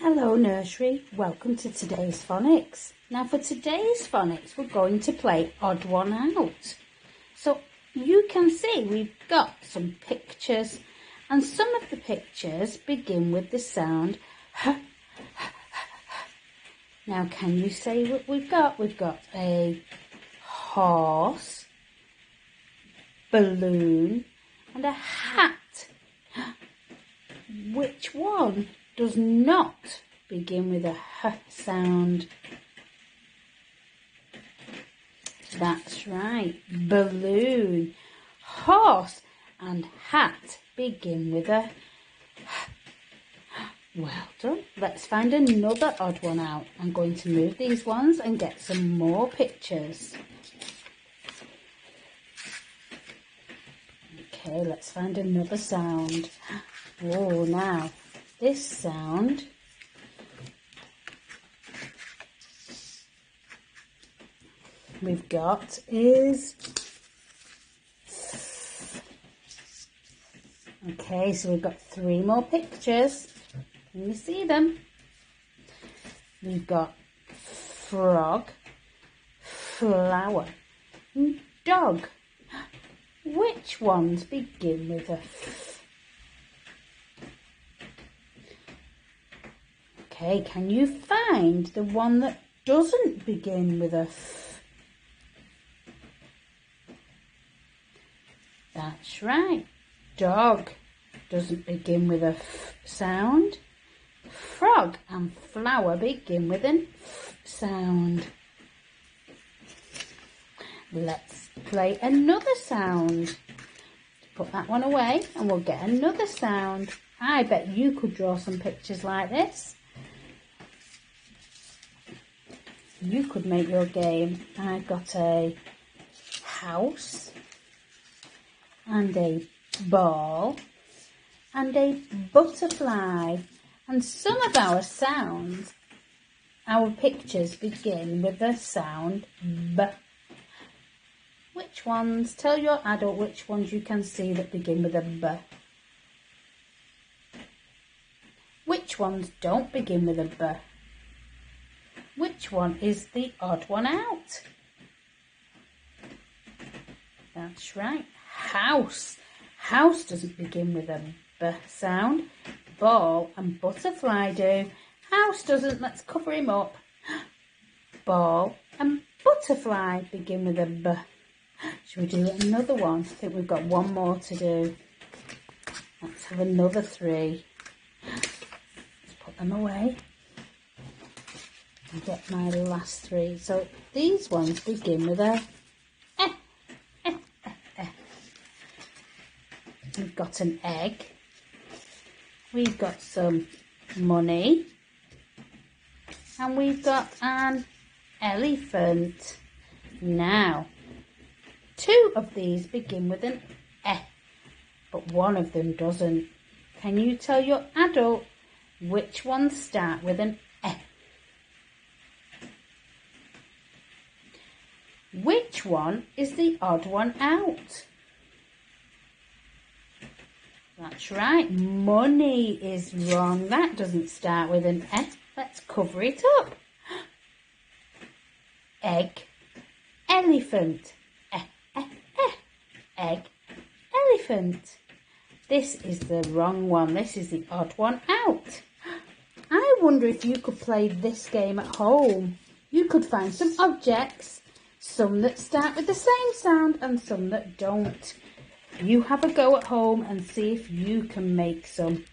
Hello Nursery, welcome to today's phonics. Now for today's phonics we're going to play Odd One Out. So you can see we've got some pictures and some of the pictures begin with the sound h. Now can you say what we've got? We've got a horse, balloon and a hat. Which one does not begin with a h sound? That's right, balloon, horse and hat begin with a h. Well done. Let's find another odd one out. I'm going to move these ones and get some more pictures. Okay, let's find another sound. Oh, now this sound we've got is, okay, so we've got 3 more pictures. Can you see them? We've got frog, flower, and dog. Which ones begin with a f? Okay, can you find the one that doesn't begin with a f? That's right, dog doesn't begin with a f sound. Frog and flower begin with an f sound. Let's play another sound. Put that one away and we'll get another sound. I bet you could draw some pictures like this. You could make your game. I've got a house and a ball and a butterfly, and some of our sounds, our pictures begin with the sound b. Which ones? Tell your adult which ones you can see that begin with a b. Which ones don't begin with a b? Which one is the odd one out? That's right, house. House doesn't begin with a b sound. Ball and butterfly do. House doesn't. Let's cover him up. Ball and butterfly begin with a b. Shall we do another one? I think we've got one more to do. Let's have another 3. Let's put them away and get my last 3. So these ones begin with a eh, eh, eh, eh. We've got an egg. We've got some money. And we've got an elephant. Now, 2 of these begin with an eh, but one of them doesn't. Can you tell your adult which ones start with an eh? Which one is the odd one out? That's right, money is wrong. That doesn't start with an eh. Let's cover it up. Egg, elephant, eh, eh, eh. Egg, elephant. This is the wrong one. This is the odd one out. I wonder if you could play this game at home. You could find some objects, some that start with the same sound and some that don't. You have a go at home and see if you can make some.